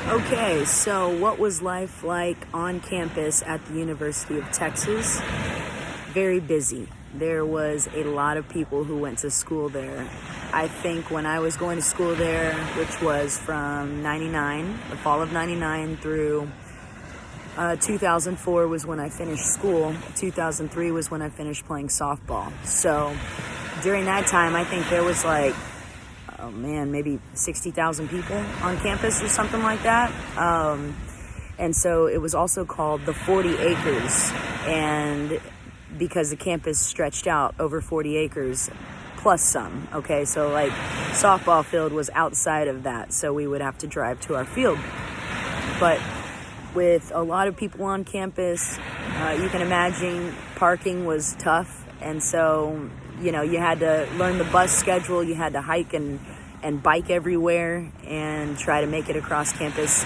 Okay, so what was life like on campus at the University of Texas? Very busy. There was a lot of people who went to school there. I think when I was going to school there, which was from 99, the fall of 99 through 2004 was when I finished school. 2003 was when I finished playing softball. So during that time, I think there was like, oh man, maybe 60,000 people on campus or something like that. And so it was also called the 40 acres. And because the campus stretched out over 40 acres plus some. Okay, so like softball field was outside of that. So we would have to drive to our field. But with a lot of people on campus, you can imagine parking was tough. And so, you had to learn the bus schedule. You had to hike and bike everywhere and try to make it across campus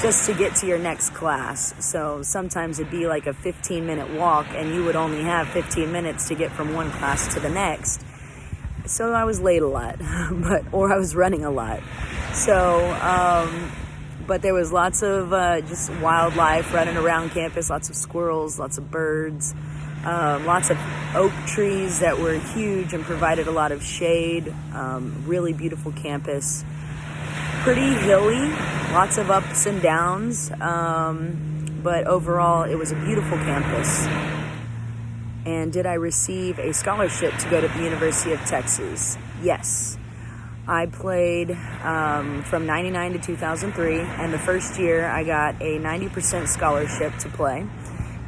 just to get to your next class. So sometimes it'd be like a 15-minute walk and you would only have 15 minutes to get from one class to the next. So I was late a lot, or I was running a lot. So, but there was lots of just wildlife running around campus, lots of squirrels, lots of birds, lots of oak trees that were huge and provided a lot of shade. Really beautiful campus. Pretty hilly, lots of ups and downs, but overall it was a beautiful campus. And did I receive a scholarship to go to the University of Texas? Yes. I played from 99 to 2003, and the first year I got a 90% scholarship to play,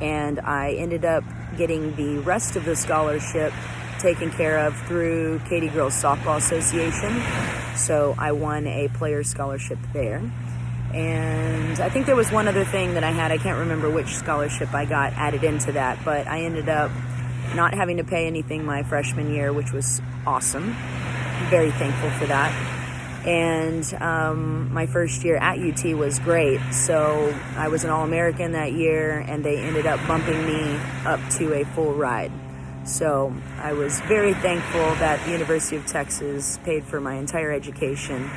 and I ended up getting the rest of the scholarship taken care of through Katy Girls Softball Association. So I won a player scholarship there. And I think there was one other thing that I had. I can't remember which scholarship I got added into that, but I ended up not having to pay anything my freshman year, which was awesome. Very thankful for that. And my first year at UT was great. So I was an All-American that year, and they ended up bumping me up to a full ride. So I was very thankful that the University of Texas paid for my entire education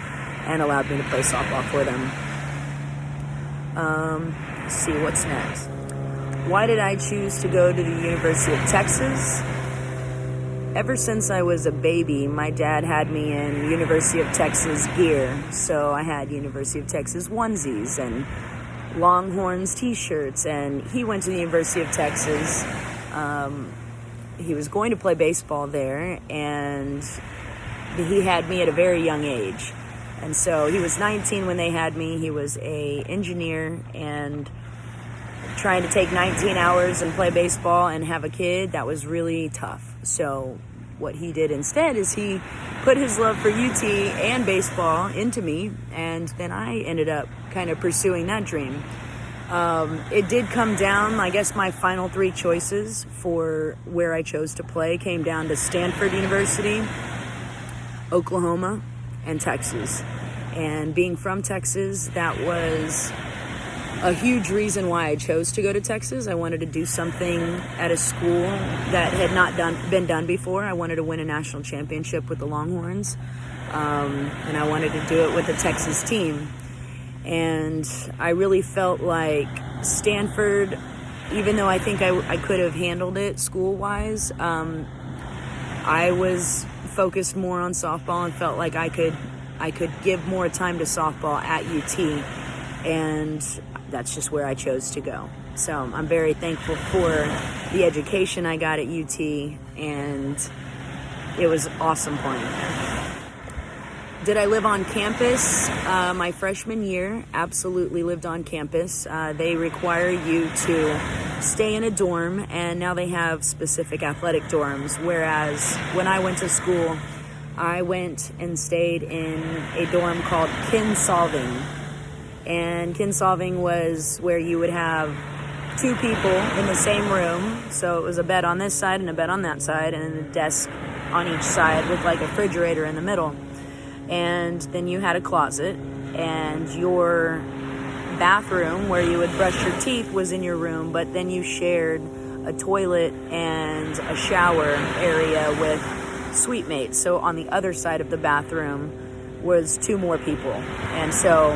and allowed me to play softball for them. Let's see, what's next? Why did I choose to go to the University of Texas? Ever since I was a baby, my dad had me in University of Texas gear. So I had University of Texas onesies and Longhorns t-shirts, and he went to the University of Texas. He was going to play baseball there, and he had me at a very young age. And so he was 19 when they had me. He was an engineer, and trying to take 19 hours and play baseball and have a kid, that was really tough. So what he did instead is he put his love for UT and baseball into me, and then I ended up kind of pursuing that dream. It did come down, I guess my final three choices for where I chose to play came down to Stanford University, Oklahoma, and Texas. And being from Texas, that was a huge reason why I chose to go to Texas. I wanted to do something at a school that had not been done before. I wanted to win a national championship with the Longhorns, and I wanted to do it with the Texas team. And I really felt like Stanford, even though I think I could have handled it school-wise, I was focused more on softball and felt like I could give more time to softball at UT, and that's just where I chose to go. So I'm very thankful for the education I got at UT, and it was awesome playing there. Did I live on campus? My freshman year, absolutely lived on campus. They require you to stay in a dorm, and now they have specific athletic dorms, whereas when I went to school, I went and stayed in a dorm called Kinsolving. And Kinsolving was where you would have two people in the same room. So it was a bed on this side and a bed on that side, and a desk on each side with like a refrigerator in the middle. And then you had a closet, and your bathroom where you would brush your teeth was in your room, but then you shared a toilet and a shower area with suite mates. So on the other side of the bathroom was two more people. And so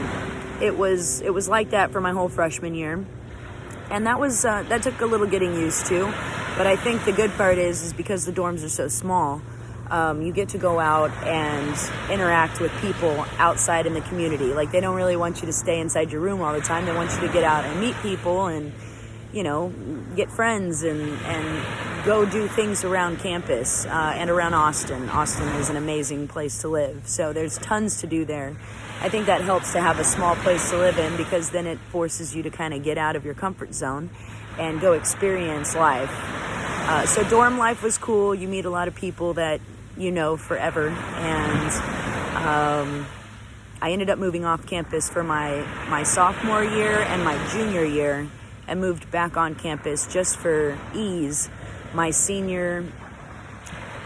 it was like that for my whole freshman year. And that took a little getting used to. But I think the good part is because the dorms are so small, you get to go out and interact with people outside in the community. Like, they don't really want you to stay inside your room all the time. They want you to get out and meet people and, get friends and go do things around campus and around Austin. Austin is an amazing place to live. So there's tons to do there. I think that helps to have a small place to live in, because then it forces you to kind of get out of your comfort zone and go experience life. So dorm life was cool. You meet a lot of people that forever. And I ended up moving off campus for my sophomore year and my junior year, and moved back on campus just for ease my senior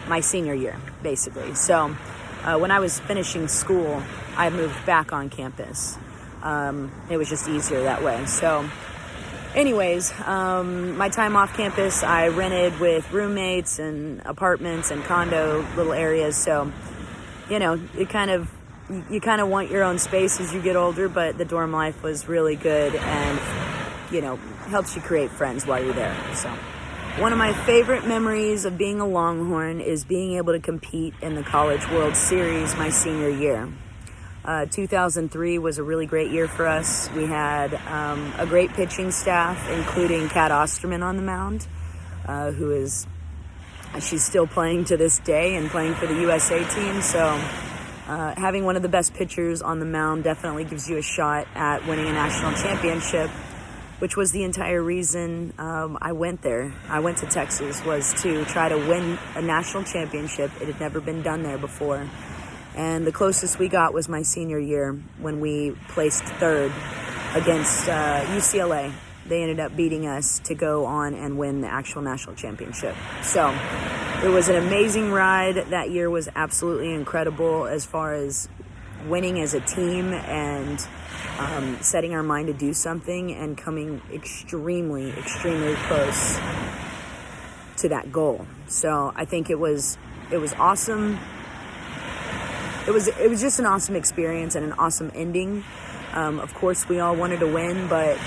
year, basically. So when I was finishing school, I moved back on campus. It was just easier that way. So anyways, my time off campus, I rented with roommates and apartments and condo little areas. So, you kind of want your own space as you get older, but the dorm life was really good and, helps you create friends while you're there. So one of my favorite memories of being a Longhorn is being able to compete in the College World Series my senior year. 2003 was a really great year for us. We had a great pitching staff, including Kat Osterman on the mound, she's still playing to this day and playing for the USA team. So having one of the best pitchers on the mound definitely gives you a shot at winning a national championship, which was the entire reason I went there. I went to Texas, was to try to win a national championship. It had never been done there before. And the closest we got was my senior year, when we placed third against UCLA. They ended up beating us to go on and win the actual national championship. So it was an amazing ride. That year was absolutely incredible as far as winning as a team and setting our mind to do something and coming extremely, extremely close to that goal. So I think it was awesome. It was just an awesome experience and an awesome ending. Of course, we all wanted to win, but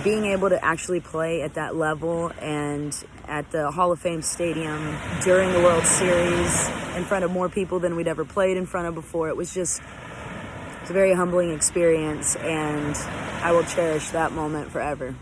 being able to actually play at that level and at the Hall of Fame Stadium during the World Series in front of more people than we'd ever played in front of before, it's a very humbling experience, and I will cherish that moment forever.